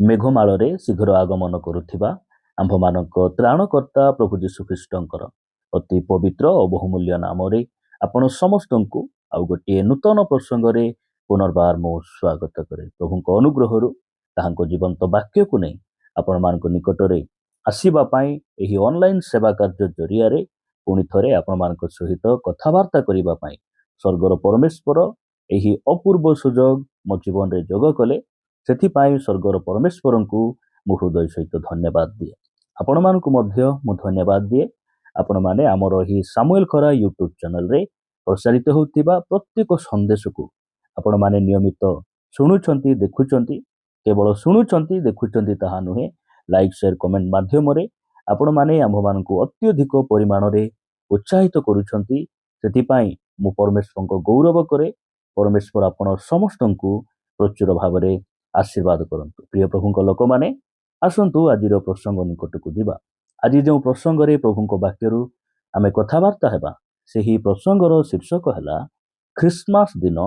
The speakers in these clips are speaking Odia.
ମେଘମାଳରେ ଶୀଘ୍ର ଆଗମନ କରୁଥିବା ଆମ୍ଭମାନଙ୍କ ତ୍ରାଣକର୍ତ୍ତା ପ୍ରଭୁ ଯୀଶୁଖ୍ରୀଷ୍ଟଙ୍କର ଅତି ପବିତ୍ର ଓ ବହୁମୂଲ୍ୟ ନାମରେ ଆପଣ ସମସ୍ତଙ୍କୁ ଆଉ ଗୋଟିଏ ନୂତନ ପ୍ରସଙ୍ଗରେ ପୁନର୍ବାର ମୁଁ ସ୍ୱାଗତ କରେ। ପ୍ରଭୁଙ୍କ ଅନୁଗ୍ରହରୁ ତାହାଙ୍କ ଜୀବନ୍ତ ବାକ୍ୟକୁ ନେଇ ଆପଣମାନଙ୍କ ନିକଟରେ ଆସିବା ପାଇଁ ଏହି ଅନଲାଇନ୍ ସେବା କାର୍ଯ୍ୟ ଜରିଆରେ ପୁଣି ଥରେ ଆପଣମାନଙ୍କ ସହିତ କଥାବାର୍ତ୍ତା କରିବା ପାଇଁ ସ୍ୱର୍ଗର ପରମେଶ୍ୱର ଏହି ଅପୂର୍ବ ସୁଯୋଗ ମୋ ଜୀବନରେ ଯୋଗ କଲେ। ସେଥିପାଇଁ ସ୍ୱର୍ଗର ପରମେଶ୍ୱରଙ୍କୁ ମୁଁ ହୃଦୟ ସହିତ ଧନ୍ୟବାଦ ଦିଏ। ଆପଣମାନଙ୍କୁ ମଧ୍ୟ ମୁଁ ଧନ୍ୟବାଦ ଦିଏ। ଆପଣମାନେ ଆମର ଏହି ସାମୁଏଲ ଖରା ୟୁଟ୍ୟୁବ ଚ୍ୟାନେଲରେ ପ୍ରସାରିତ ହେଉଥିବା ପ୍ରତ୍ୟେକ ସନ୍ଦେଶକୁ ଆପଣମାନେ ନିୟମିତ ଶୁଣୁଛନ୍ତି, ଦେଖୁଛନ୍ତି। କେବଳ ଶୁଣୁଛନ୍ତି, ଦେଖୁଛନ୍ତି ତାହା ନୁହେଁ, ଲାଇକ୍ ସେୟାର କମେଣ୍ଟ ମାଧ୍ୟମରେ ଆପଣମାନେ ଆମ୍ଭମାନଙ୍କୁ ଅତ୍ୟଧିକ ପରିମାଣରେ ଉତ୍ସାହିତ କରୁଛନ୍ତି। ସେଥିପାଇଁ ମୁଁ ପରମେଶ୍ୱରଙ୍କ ଗୌରବ କରେ। ପରମେଶ୍ୱର ଆପଣ ସମସ୍ତଙ୍କୁ ପ୍ରଚୁର ଭାବରେ ଆଶୀର୍ବାଦ କରନ୍ତୁ। ପ୍ରିୟ ପ୍ରଭୁଙ୍କ ଲୋକମାନେ, ଆସନ୍ତୁ ଆଜିର ପ୍ରସଙ୍ଗ ନିକଟକୁ ଯିବା। ଆଜି ଯେଉଁ ପ୍ରସଙ୍ଗରେ ପ୍ରଭୁଙ୍କ ବାକ୍ୟରୁ ଆମେ କଥାବାର୍ତ୍ତା ହେବା, ସେହି ପ୍ରସଙ୍ଗର ଶୀର୍ଷକ ହେଲା ଖ୍ରୀଷ୍ଟମାସ ଦିନ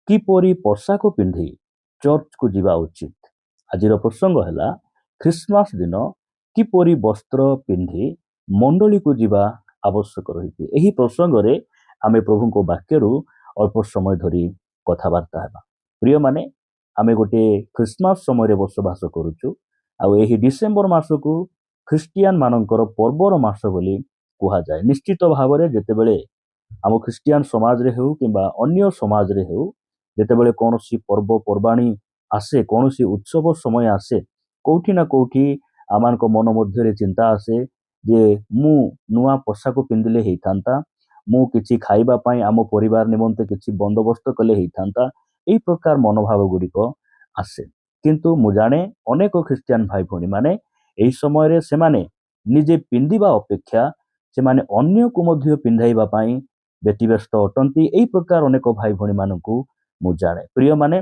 କିପରି ପୋଷାକ ପିନ୍ଧି ଚର୍ଚ୍ଚକୁ ଯିବା ଉଚିତ। ଆଜିର ପ୍ରସଙ୍ଗ ହେଲା ଖ୍ରୀଷ୍ଟମାସ ଦିନ କିପରି ବସ୍ତ୍ର ପିନ୍ଧି ମଣ୍ଡଳୀକୁ ଯିବା ଆବଶ୍ୟକ ରହିଛି। ଏହି ପ୍ରସଙ୍ଗରେ ଆମେ ପ୍ରଭୁଙ୍କ ବାକ୍ୟରୁ ଅଳ୍ପ ସମୟ ଧରି କଥାବାର୍ତ୍ତା ହେବା। ପ୍ରିୟମାନେ, ଆମେ ଗୋଟିଏ ଖ୍ରୀଷ୍ଟମାସ ସମୟରେ ବସବାସ କରୁଛୁ। ଆଉ ଏହି ଡିସେମ୍ବର ମାସକୁ ଖ୍ରୀଷ୍ଟିଆନ ମାନଙ୍କର ପର୍ବର ମାସ ବୋଲି କୁହାଯାଏ। ନିଶ୍ଚିତ ଭାବରେ ଯେତେବେଳେ ଆମ ଖ୍ରୀଷ୍ଟିଆନ ସମାଜରେ ହେଉ କିମ୍ବା ଅନ୍ୟ ସମାଜରେ ହେଉ, ଯେତେବେଳେ କୌଣସି ପର୍ବପର୍ବାଣୀ ଆସେ, କୌଣସି ଉତ୍ସବ ସମୟ ଆସେ, କୋଉଠି ନା କୋଉଠି ଆମମାନଙ୍କ ମନ ମଧ୍ୟରେ ଚିନ୍ତା ଆସେ ଯେ ମୁଁ ନୂଆ ପୋଷାକ ପିନ୍ଧିଲେ ହେଇଥାନ୍ତା, ମୁଁ କିଛି ଖାଇବା ପାଇଁ ଆମ ପରିବାର ନିମନ୍ତେ କିଛି ବନ୍ଦୋବସ୍ତ କଲେ ହେଇଥାନ୍ତା। ଏହି ପ୍ରକାର ମନୋଭାବ ଗୁଡ଼ିକ ଆସେ। କିନ୍ତୁ ମୁଁ ଜାଣେ ଅନେକ ଖ୍ରୀଷ୍ଟିଆନ ଭାଇ ଭଉଣୀ ମାନେ ଏହି ସମୟରେ ସେମାନେ ନିଜେ ପିନ୍ଧିବା ଅପେକ୍ଷା ସେମାନେ ଅନ୍ୟକୁ ମଧ୍ୟ ପିନ୍ଧାଇବା ପାଇଁ ବ୍ୟତିବ୍ୟସ୍ତ ଅଟନ୍ତି। ଏହି ପ୍ରକାର ଅନେକ ଭାଇ ଭଉଣୀ ମାନଙ୍କୁ ମୁଁ ଜାଣେ। ପ୍ରିୟମାନେ,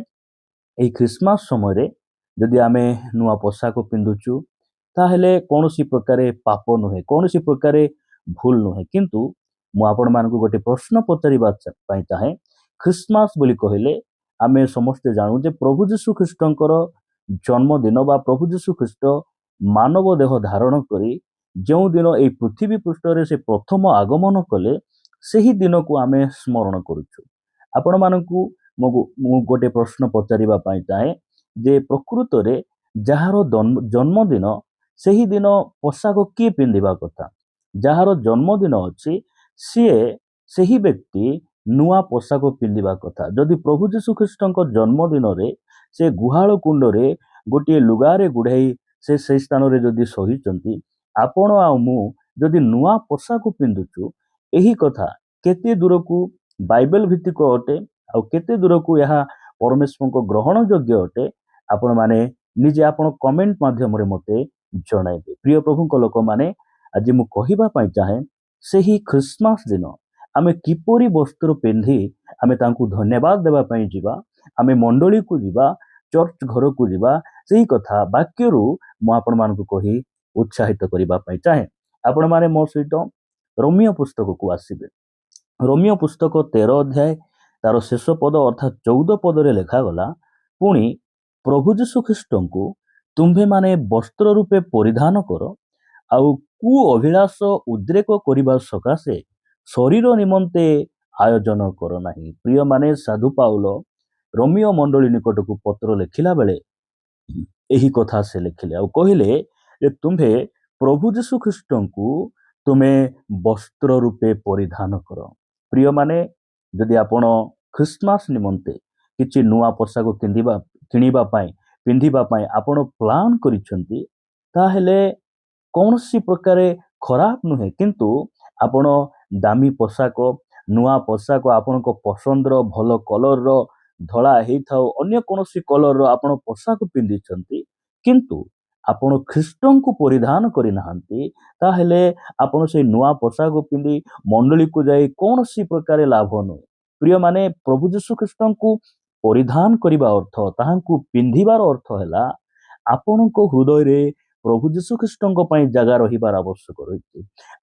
ଏହି ଖ୍ରୀଷ୍ଟମାସ ସମୟରେ ଯଦି ଆମେ ନୂଆ ପୋଷାକ ପିନ୍ଧୁଛୁ ତାହେଲେ କୌଣସି ପ୍ରକାରେ ପାପ ନୁହେଁ, କୌଣସି ପ୍ରକାରେ ଭୁଲ ନୁହେଁ। କିନ୍ତୁ ମୁଁ ଆପଣମାନଙ୍କୁ ଗୋଟେ ପ୍ରଶ୍ନ ପଚାରିବା ପାଇଁ ଚାହେଁ। ଖ୍ରୀଷ୍ଟମାସ ବୋଲି କହିଲେ ଆମେ ସମସ୍ତେ ଜାଣୁ ଯେ ପ୍ରଭୁ ଯୀଶୁ ଖ୍ରୀଷ୍ଟଙ୍କର ଜନ୍ମଦିନ ବା ପ୍ରଭୁ ଯୀଶୁ ଖ୍ରୀଷ୍ଟ ମାନବ ଦେହ ଧାରଣ କରି ଯେଉଁ ଦିନ ଏହି ପୃଥିବୀ ପୃଷ୍ଠରେ ସେ ପ୍ରଥମ ଆଗମନ କଲେ, ସେହି ଦିନକୁ ଆମେ ସ୍ମରଣ କରୁଛୁ। ଆପଣମାନଙ୍କୁ ମୁଁ ଗୋଟେ ପ୍ରଶ୍ନ ପଚାରିବା ପାଇଁ ଚାହେଁ ଯେ ପ୍ରକୃତରେ ଯାହାର ଜନ୍ମଦିନ ସେହି ଦିନ ପୋଷାକ କିଏ ପିନ୍ଧିବା କଥା? ଯାହାର ଜନ୍ମଦିନ ଅଛି ସିଏ ସେହି ବ୍ୟକ୍ତି ନୂଆ ପୋଷାକ ପିନ୍ଧିବା କଥା। ଯଦି ପ୍ରଭୁ ଯୀଶୁ ଖ୍ରୀଷ୍ଟଙ୍କ ଜନ୍ମଦିନରେ ସେ ଗୁହାଳ କୁଣ୍ଡରେ ଗୋଟିଏ ଲୁଗାରେ ଗୁଡ଼ାଇ ସେ ସେହି ସ୍ଥାନରେ ଯଦି ସହିଛନ୍ତି, ଆପଣ ଆଉ ମୁଁ ଯଦି ନୂଆ ପୋଷାକ ପିନ୍ଧୁଛୁ, ଏହି କଥା କେତେ ଦୂରକୁ ବାଇବେଲ ଭିତ୍ତିକ ଅଟେ ଆଉ କେତେ ଦୂରକୁ ଏହା ପରମେଶ୍ୱରଙ୍କ ଗ୍ରହଣ ଯୋଗ୍ୟ ଅଟେ, ଆପଣମାନେ ନିଜେ ଆପଣ କମେଣ୍ଟ ମାଧ୍ୟମରେ ମୋତେ ଜଣାଇବେ। ପ୍ରିୟ ପ୍ରଭୁଙ୍କ ଲୋକମାନେ, ଆଜି ମୁଁ କହିବା ପାଇଁ ଚାହେଁ ସେହି ଖ୍ରୀଷ୍ଟମାସ ଦିନ ଆମେ କିପରି ବସ୍ତ୍ର ପିନ୍ଧି ଆମେ ତାଙ୍କୁ ଧନ୍ୟବାଦ ଦେବା ପାଇଁ ଯିବା, ଆମେ ମଣ୍ଡଳୀକୁ ଯିବା, ଚର୍ଚ୍ଚ ଘରକୁ ଯିବା, ସେହି କଥା ବାକ୍ୟରୁ ମୁଁ ଆପଣମାନଙ୍କୁ କହି ଉତ୍ସାହିତ କରିବା ପାଇଁ ଚାହେଁ। ଆପଣମାନେ ମୋ ସହିତ ରୋମିଓ ପୁସ୍ତକକୁ ଆସିବେ। ରୋମିଓ ପୁସ୍ତକ 13 ଅଧ୍ୟାୟ ତାର ଶେଷ ପଦ ଅର୍ଥାତ୍ 14 ପଦରେ ଲେଖାଗଲା, ପୁଣି ପ୍ରଭୁ ଯୀଶୁ ଖ୍ରୀଷ୍ଟଙ୍କୁ ତୁମ୍ଭେମାନେ ବସ୍ତ୍ର ରୂପେ ପରିଧାନ କର, ଆଉ କୁ ଅଭିଳାଷ ଉଦ୍ରେକ କରିବା ସକାଶେ ଶରୀର ନିମନ୍ତେ ଆୟୋଜନ କର ନାହିଁ। ପ୍ରିୟମାନେ, ସାଧୁ ପାଉଲ ରୋମିଓ ମଣ୍ଡଳୀ ନିକଟକୁ ପତ୍ର ଲେଖିଲା ବେଳେ ଏହି କଥା ସେ ଲେଖିଲେ ଆଉ କହିଲେ ଯେ ତୁମ୍ଭେ ପ୍ରଭୁ ଯୀଶୁ ଖ୍ରୀଷ୍ଟଙ୍କୁ ତୁମେ ବସ୍ତ୍ର ରୂପେ ପରିଧାନ କର। ପ୍ରିୟମାନେ, ଯଦି ଆପଣ ଖ୍ରୀଷ୍ଟମାସ ନିମନ୍ତେ କିଛି ନୂଆ ପୋଷାକ ପିନ୍ଧିବା ପାଇଁ ଆପଣ ପ୍ଲାନ୍ କରିଛନ୍ତି, ତାହେଲେ କୌଣସି ପ୍ରକାରେ ଖରାପ ନୁହେଁ। କିନ୍ତୁ ଆପଣ ଦାମୀ ପୋଷାକ, ନୂଆ ପୋଷାକ, ଆପଣଙ୍କ ପସନ୍ଦର ଭଲ କଲରର, ଧଳା ହେଇଥାଉ ଅନ୍ୟ କୌଣସି କଲରର ଆପଣ ପୋଷାକ ପିନ୍ଧିଛନ୍ତି, କିନ୍ତୁ ଆପଣ ଖ୍ରୀଷ୍ଟଙ୍କୁ ପରିଧାନ କରିନାହାନ୍ତି, ତାହେଲେ ଆପଣ ସେଇ ନୂଆ ପୋଷାକ ପିନ୍ଧି ମଣ୍ଡଳୀକୁ ଯାଇ କୌଣସି ପ୍ରକାରେ ଲାଭ ନୁହେଁ। ପ୍ରିୟମାନେ, ପ୍ରଭୁ ଯୀଶୁ ଖ୍ରୀଷ୍ଟଙ୍କୁ ପରିଧାନ କରିବା ଅର୍ଥ, ତାହାଙ୍କୁ ପିନ୍ଧିବାର ଅର୍ଥ ହେଲା ଆପଣଙ୍କ ହୃଦୟରେ ପ୍ରଭୁ ଯୀଶୁ ଖ୍ରୀଷ୍ଟଙ୍କ ପାଇଁ ଜାଗା ରହିବାର ଆବଶ୍ୟକ ରହିଛି।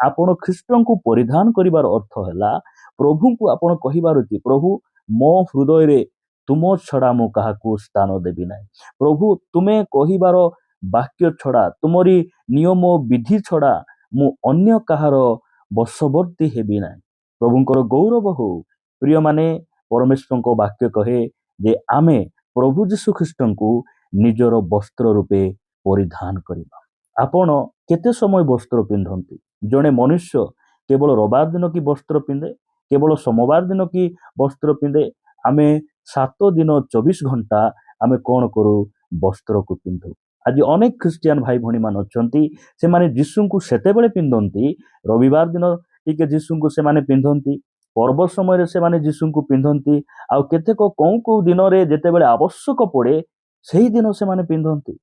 ଆପଣ ଖ୍ରୀଷ୍ଟଙ୍କୁ ପରିଧାନ କରିବାର ଅର୍ଥ ହେଲା ପ୍ରଭୁଙ୍କୁ ଆପଣ କହିବାର ଅଛି, ପ୍ରଭୁ ମୋ ହୃଦୟରେ ତୁମ ଛଡ଼ା ମୁଁ କାହାକୁ ସ୍ଥାନ ଦେବି ନାହିଁ। ପ୍ରଭୁ ତୁମେ କହିବାର ବାକ୍ୟ ଛଡ଼ା, ତୁମରି ନିୟମ ବିଧି ଛଡ଼ା ମୁଁ ଅନ୍ୟ କାହାର ବଶବର୍ତ୍ତୀ ହେବି ନାହିଁ। ପ୍ରଭୁଙ୍କର ଗୌରବ ହଉ। ପ୍ରିୟମାନେ, ପରମେଶ୍ୱରଙ୍କ ବାକ୍ୟ କହେ ଯେ ଆମେ ପ୍ରଭୁ ଯୀଶୁ ଖ୍ରୀଷ୍ଟଙ୍କୁ ନିଜର ବସ୍ତ୍ର ରୂପେ ପରିଧାନ କରିବା। ଆପଣ କେତେ ସମୟ ବସ୍ତ୍ର ପିନ୍ଧନ୍ତି? ଜଣେ ମନୁଷ୍ୟ କେବଳ ରବିବାର ଦିନ କି ବସ୍ତ୍ର ପିନ୍ଧେ? କେବଳ ସୋମବାର ଦିନ କି ବସ୍ତ୍ର ପିନ୍ଧେ? ଆମେ 7 ଦିନ 24 ଘଣ୍ଟା ଆମେ କ'ଣ କରୁ? ବସ୍ତ୍ରକୁ ପିନ୍ଧୁ। ଆଜି ଅନେକ ଖ୍ରୀଷ୍ଟିଆନ ଭାଇ ଭଉଣୀମାନେ ଅଛନ୍ତି, ସେମାନେ ଯୀଶୁଙ୍କୁ ସେତେବେଳେ ପିନ୍ଧନ୍ତି, ରବିବାର ଦିନ ଟିକେ ଯୀଶୁଙ୍କୁ ସେମାନେ ପିନ୍ଧନ୍ତି, ପର୍ବ ସମୟରେ ସେମାନେ ଯୀଶୁଙ୍କୁ ପିନ୍ଧନ୍ତି, ଆଉ କେତେକ କେଉଁ କେଉଁ ଦିନରେ ଯେତେବେଳେ ଆବଶ୍ୟକ ପଡ଼େ ସେହି ଦିନ ସେମାନେ ପିନ୍ଧନ୍ତି।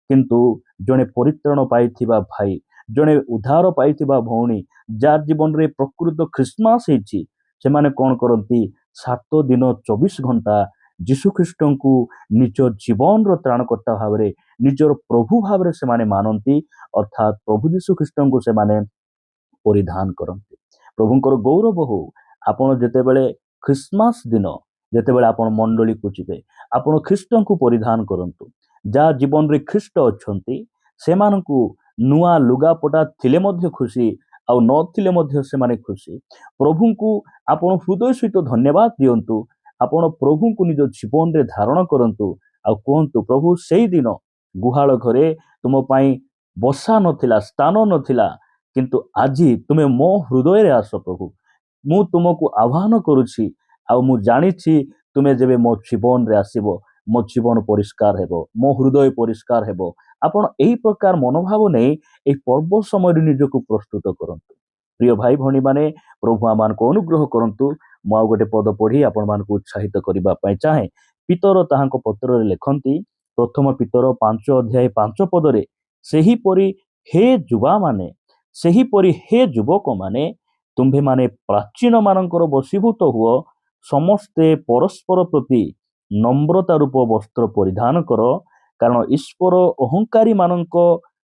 କିନ୍ତୁ ଜଣେ ପରିତ୍ରାଣ ପାଇଥିବା ଭାଇ, ଜଣେ ଉଦ୍ଧାର ପାଇଥିବା ଭଉଣୀ, ଯାର ଜୀବନରେ ପ୍ରକୃତ ଖ୍ରୀଷ୍ଟମାସ ହେଇଛି, ସେମାନେ କ'ଣ କରନ୍ତି? 7 ଦିନ 24 ଘଣ୍ଟା ଯୀଶୁଖ୍ରୀଷ୍ଟଙ୍କୁ ନିଜ ଜୀବନର ତ୍ରାଣକର୍ତ୍ତା ଭାବରେ, ନିଜର ପ୍ରଭୁ ଭାବରେ ସେମାନେ ମାନନ୍ତି, ଅର୍ଥାତ୍ ପ୍ରଭୁ ଯୀଶୁଖ୍ରୀଷ୍ଟଙ୍କୁ ସେମାନେ ପରିଧାନ କରନ୍ତି। ପ୍ରଭୁଙ୍କର ଗୌରବ ହଉ। ଆପଣ ଯେତେବେଳେ ଖ୍ରୀଷ୍ଟମାସ ଦିନ ଯେତେବେଳେ ଆପଣ ମଣ୍ଡଳୀକୁ ଯିବେ, ଆପଣ ଖ୍ରୀଷ୍ଟଙ୍କୁ ପରିଧାନ କରନ୍ତୁ। ଯାହା ଜୀବନରେ ଖ୍ରୀଷ୍ଟ ଅଛନ୍ତି ସେମାନଙ୍କୁ ନୂଆ ଲୁଗାପଟା ଥିଲେ ମଧ୍ୟ ଖୁସି, ଆଉ ନଥିଲେ ମଧ୍ୟ ସେମାନେ ଖୁସି। ପ୍ରଭୁଙ୍କୁ ଆପଣ ହୃଦୟ ସହିତ ଧନ୍ୟବାଦ ଦିଅନ୍ତୁ। ଆପଣ ପ୍ରଭୁଙ୍କୁ ନିଜ ଜୀବନରେ ଧାରଣ କରନ୍ତୁ, ଆଉ କୁହନ୍ତୁ, ପ୍ରଭୁ ସେଇଦିନ ଗୁହାଳ ଘରେ ତୁମ ପାଇଁ ବସା ନଥିଲା, ସ୍ଥାନ ନଥିଲା, କିନ୍ତୁ ଆଜି ତୁମେ ମୋ ହୃଦୟରେ ଆସ ପ୍ରଭୁ। ମୁଁ ତୁମକୁ ଆହ୍ୱାନ କରୁଛି, ଆଉ ମୁଁ ଜାଣିଛି ତୁମେ ଯେବେ ମୋ ଜୀବନରେ ଆସିବ, ମୋ ଜୀବନ ପରିଷ୍କାର ହେବ, ମୋ ହୃଦୟ ପରିଷ୍କାର ହେବ। ଆପଣ ଏହି ପ୍ରକାର ମନୋଭାବ ନେଇ ଏହି ପର୍ବ ସମୟରେ ନିଜକୁ ପ୍ରସ୍ତୁତ କରନ୍ତୁ। ପ୍ରିୟ ଭାଇ ଭଉଣୀମାନେ, ପ୍ରଭୁ ଆମମାନଙ୍କୁ ଅନୁଗ୍ରହ କରନ୍ତୁ। ମୁଁ ଆଉ ଗୋଟେ ପଦ ପଢ଼ି ଆପଣମାନଙ୍କୁ ଉତ୍ସାହିତ କରିବା ପାଇଁ ଚାହେଁ। ପିତର ତାହାଙ୍କ ପତ୍ରରେ ଲେଖନ୍ତି, ପ୍ରଥମ ପିତର 5 ଅଧ୍ୟାୟ 5 ପଦରେ, ସେହିପରି ହେ ଯୁବାମାନେ, ସେହିପରି ହେ ଯୁବକମାନେ, ତୁମ୍ଭେମାନେ ପ୍ରାଚୀନମାନଙ୍କର ବଶୀଭୂତ ହୁଅ, ସମସ୍ତେ ପରସ୍ପର ପ୍ରତି ନମ୍ରତା ରୂପ ବସ୍ତ୍ର ପରିଧାନ କର, କାରଣ ଈଶ୍ୱର ଅହଙ୍କାରୀମାନଙ୍କ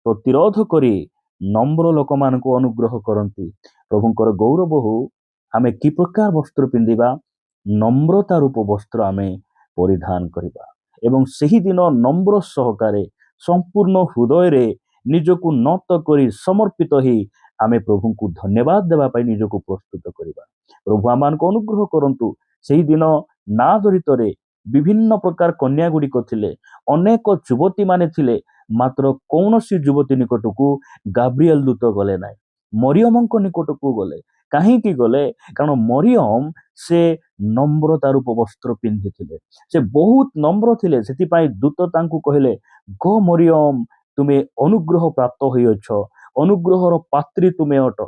ପ୍ରତିରୋଧ କରି ନମ୍ର ଲୋକମାନଙ୍କୁ ଅନୁଗ୍ରହ କରନ୍ତି। ପ୍ରଭୁଙ୍କର ଗୌରବ ହଉ। ଆମେ କି ପ୍ରକାର ବସ୍ତ୍ର ପିନ୍ଧିବା? ନମ୍ରତା ରୂପ ବସ୍ତ୍ର ଆମେ ପରିଧାନ କରିବା, ଏବଂ ସେହି ଦିନ ନମ୍ର ସହକାରେ ସମ୍ପୂର୍ଣ୍ଣ ହୃଦୟରେ ନିଜକୁ ନତ କରି ସମର୍ପିତ ହୋଇ ଆମେ ପ୍ରଭୁଙ୍କୁ ଧନ୍ୟବାଦ ଦେବା ପାଇଁ ନିଜକୁ ପ୍ରସ୍ତୁତ କରିବା। ପ୍ରଭୁ ଆମମାନଙ୍କୁ ଅନୁଗ୍ରହ କରନ୍ତୁ। ସେହି ଦିନ ନାଜରିତରେ ବିଭିନ୍ନ ପ୍ରକାର କନ୍ୟା ଗୁଡ଼ିକ ଥିଲେ, ଅନେକ ଯୁବତୀମାନେ ଥିଲେ, ମାତ୍ର କୌଣସି ଯୁବତୀ ନିକଟକୁ ଗାବ୍ରିଏଲ ଦୂତ ଗଲେ ନାହିଁ, ମରିୟମଙ୍କ ନିକଟକୁ ଗଲେ। କାହିଁକି ଗଲେ? କାରଣ ମରିୟମ ସେ ନମ୍ରତା ରୂପ ବସ୍ତ୍ର ପିନ୍ଧିଥିଲେ, ସେ ବହୁତ ନମ୍ର ଥିଲେ। ସେଥିପାଇଁ ଦୂତ ତାଙ୍କୁ କହିଲେ, ଗୋ ମରିୟମ, ତୁମେ ଅନୁଗ୍ରହ ପ୍ରାପ୍ତ ହୋଇଅଛ, ଅନୁଗ୍ରହର ପାତ୍ରୀ ତୁମେ ଅଟ।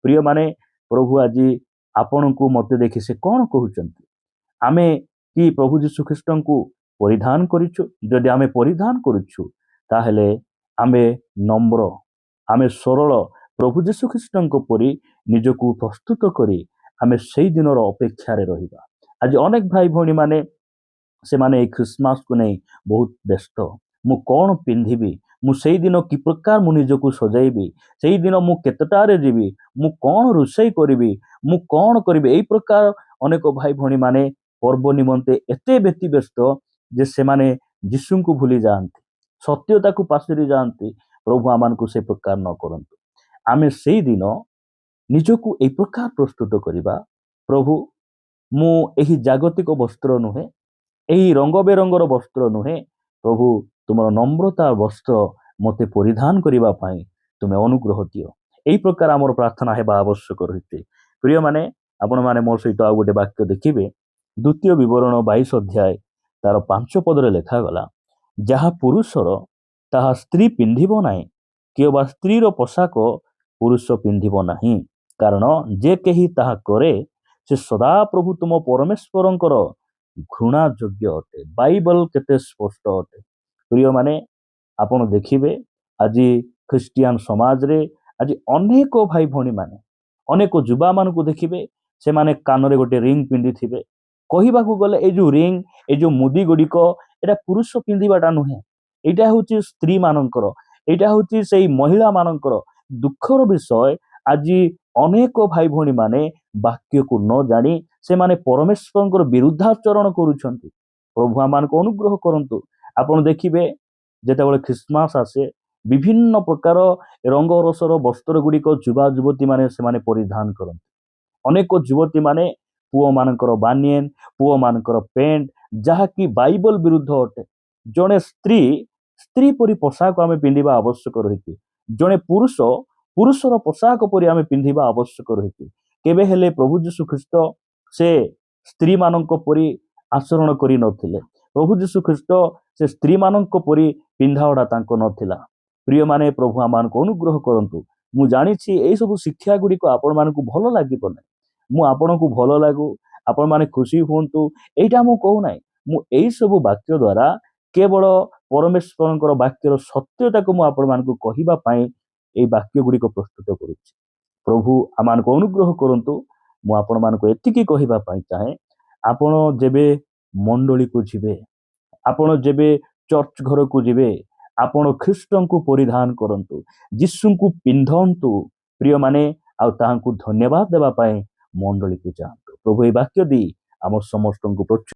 ପ୍ରିୟମାନେ, ପ୍ରଭୁ ଆଜି ଆପଣଙ୍କୁ ମୋତେ ଦେଖି ସେ କ'ଣ କହୁଛନ୍ତି? ଆମେ କି ପ୍ରଭୁ ଯୀଶୁଖ୍ରୀଷ୍ଟଙ୍କୁ ପରିଧାନ କରିଛୁ? ଯଦି ଆମେ ପରିଧାନ କରୁଛୁ, ତାହେଲେ ଆମେ ନମ୍ର, ଆମେ ସରଳ, ପ୍ରଭୁ ଯୀଶୁଖ୍ରୀଷ୍ଟଙ୍କ ପରି ନିଜକୁ ପ୍ରସ୍ତୁତ କରି ଆମେ ସେଇ ଦିନର ଅପେକ୍ଷାରେ ରହିବା। ଆଜି ଅନେକ ଭାଇ ଭଉଣୀମାନେ ସେମାନେ ଏହି ଖ୍ରୀଷ୍ଟମାସକୁ ନେଇ ବହୁତ ବ୍ୟସ୍ତ। ମୁଁ କ'ଣ ପିନ୍ଧିବି? ମୁଁ ସେଇଦିନ କି ପ୍ରକାର ମୁଁ ନିଜକୁ ସଜାଇବି? ସେଇଦିନ ମୁଁ କେତେଟାରେ ଯିବି? ମୁଁ କ'ଣ ରୋଷେଇ କରିବି? ମୁଁ କ'ଣ କରିବି? ଏହି ପ୍ରକାର ଅନେକ ଭାଇ ଭଉଣୀମାନେ ପର୍ବ ନିମନ୍ତେ ଏତେ ବ୍ୟତିବ୍ୟସ୍ତ ଯେ ସେମାନେ ଯୀଶୁଙ୍କୁ ଭୁଲି ଯାଆନ୍ତି, ସତ୍ୟତାକୁ ପାଶୋରି ଯାଆନ୍ତି। ପ୍ରଭୁ ଆମମାନଙ୍କୁ ସେ ପ୍ରକାର ନ କରନ୍ତୁ। ଆମେ ସେଇଦିନ ନିଜକୁ ଏହି ପ୍ରକାର ପ୍ରସ୍ତୁତ କରିବା, ପ୍ରଭୁ ମୁଁ ଏହି ଜାଗତିକ ବସ୍ତ୍ର ନୁହେଁ, ଏହି ରଙ୍ଗ ବେରଙ୍ଗର ବସ୍ତ୍ର ନୁହେଁ, ପ୍ରଭୁ ତୁମର ନମ୍ରତା ବସ୍ତ୍ର ମୋତେ ପରିଧାନ କରିବା ପାଇଁ ତୁମେ ଅନୁଗ୍ରହ ଦିଅ। ଏହି ପ୍ରକାର ଆମର ପ୍ରାର୍ଥନା ହେବା ଆବଶ୍ୟକ ରହିଛି। ପ୍ରିୟମାନେ, ଆପଣମାନେ ମୋ ସହିତ ଆଉ ଗୋଟେ ବାକ୍ୟ ଦେଖିବେ। ଦ୍ୱିତୀୟ ବିବରଣ 22 ଅଧ୍ୟାୟ ତାର 5 ପଦରେ ଲେଖାଗଲା, ଯାହା ପୁରୁଷର ତାହା ସ୍ତ୍ରୀ ପିନ୍ଧିବ ନାହିଁ, କିମ୍ବା ସ୍ତ୍ରୀର ପୋଷାକ ପୁରୁଷ ପିନ୍ଧିବ ନାହିଁ, କାରଣ ଯେ କେହି ତାହା କରେ ସେ ସଦାପ୍ରଭୁ ତୁମ ପରମେଶ୍ୱରଙ୍କର ଘୃଣା ଯୋଗ୍ୟ ଅଟେ। ବାଇବଲ କେତେ ସ୍ପଷ୍ଟ ଅଟେ। ପ୍ରିୟମାନେ, ଆପଣ ଦେଖିବେ ଆଜି ଖ୍ରୀଷ୍ଟିଆନ ସମାଜରେ ଆଜି ଅନେକ ଭାଇ ଭଉଣୀମାନେ, ଅନେକ ଯୁବାମାନଙ୍କୁ ଦେଖିବେ, ସେମାନେ କାନରେ ଗୋଟେ ରିଙ୍ଗ ପିନ୍ଧିଥିବେ। କହିବାକୁ ଗଲେ ଏଇ ଯେଉଁ ରିଙ୍ଗ, ଏଇ ଯେଉଁ ମୁଦି ଗୁଡ଼ିକ, ଏଇଟା ପୁରୁଷ ପିନ୍ଧିବାଟା ନୁହେଁ, ଏଇଟା ହେଉଛି ସ୍ତ୍ରୀ ମାନଙ୍କର, ଏଇଟା ହେଉଛି ସେଇ ମହିଳା ମାନଙ୍କର। ଦୁଃଖର ବିଷୟ, ଆଜି ଅନେକ ଭାଇ ଭଉଣୀମାନେ ବାକ୍ୟକୁ ନ ଜାଣି ସେମାନେ ପରମେଶ୍ୱରଙ୍କର ବିରୁଦ୍ଧାଚରଣ କରୁଛନ୍ତି। ପ୍ରଭୁ ଆମମାନଙ୍କୁ ଅନୁଗ୍ରହ କରନ୍ତୁ। ଆପଣ ଦେଖିବେ ଯେତେବେଳେ ଖ୍ରୀଷ୍ଟମାସ ଆସେ ବିଭିନ୍ନ ପ୍ରକାର ରଙ୍ଗରସର ବସ୍ତ୍ର ଗୁଡ଼ିକ ଯୁବା ଯୁବତୀମାନେ ସେମାନେ ପରିଧାନ କରନ୍ତି। ଅନେକ ଯୁବତୀମାନେ ପୁଅମାନଙ୍କର ବାନିଏନ୍, ପୁଅମାନଙ୍କର ପ୍ୟାଣ୍ଟ, ଯାହାକି ବାଇବଲ ବିରୁଦ୍ଧ ଅଟେ। ଜଣେ ସ୍ତ୍ରୀ ପରି ପୋଷାକ ଆମେ ପିନ୍ଧିବା ଆବଶ୍ୟକ ରହିଛି। ଜଣେ ପୁରୁଷର ପୋଷାକ ପରି ଆମେ ପିନ୍ଧିବା ଆବଶ୍ୟକ ରହିଛି। କେବେ ହେଲେ ପ୍ରଭୁ ଯୀଶୁ ଖ୍ରୀଷ୍ଟ ସେ ସ୍ତ୍ରୀମାନଙ୍କ ପରି ଆଚରଣ କରିନଥିଲେ। ପ୍ରଭୁ ଯୀଶୁ ଖ୍ରୀଷ୍ଟ ସେ ସ୍ତ୍ରୀମାନଙ୍କ ପରି ପିନ୍ଧାଓଡ଼ା ତାଙ୍କ ନଥିଲା। ପ୍ରିୟମାନେ, ପ୍ରଭୁ ଆମମାନଙ୍କୁ ଅନୁଗ୍ରହ କରନ୍ତୁ। ମୁଁ ଜାଣିଛି ଏଇସବୁ ଶିକ୍ଷା ଗୁଡ଼ିକ ଆପଣମାନଙ୍କୁ ଭଲ ଲାଗିବ ନାହିଁ। ମୁଁ ଆପଣଙ୍କୁ ଭଲ ଲାଗୁ, ଆପଣମାନେ ଖୁସି ହୁଅନ୍ତୁ, ଏଇଟା ମୁଁ କହୁନାହିଁ। ମୁଁ ଏଇସବୁ ବାକ୍ୟ ଦ୍ୱାରା କେବଳ ପରମେଶ୍ୱରଙ୍କର ବାକ୍ୟର ସତ୍ୟତାକୁ ମୁଁ ଆପଣମାନଙ୍କୁ କହିବା ପାଇଁ ଏଇ ବାକ୍ୟ ଗୁଡ଼ିକ ପ୍ରସ୍ତୁତ କରୁଛି। ପ୍ରଭୁ ଆମମାନଙ୍କୁ ଅନୁଗ୍ରହ କରନ୍ତୁ। ମୁଁ ଆପଣମାନଙ୍କୁ ଏତିକି କହିବା ପାଇଁ ଚାହେଁ, ଆପଣ ଯେବେ ମଣ୍ଡଳୀକୁ ଯିବେ, ଆପଣ ଯେବେ ଚର୍ଚ୍ଚ ଘରକୁ ଯିବେ, ଆପଣ ଖ୍ରୀଷ୍ଟଙ୍କୁ ପରିଧାନ କରନ୍ତୁ, ଯୀଶୁଙ୍କୁ ପିନ୍ଧନ୍ତୁ ପ୍ରିୟମାନେ, ଆଉ ତାହାଙ୍କୁ ଧନ୍ୟବାଦ ଦେବା ପାଇଁ ମଣ୍ଡଳୀକୁ ଯାଆନ୍ତୁ। ପ୍ରଭୁ ଏହି ବାକ୍ୟ ଦେଇ ଆମ ସମସ୍ତଙ୍କୁ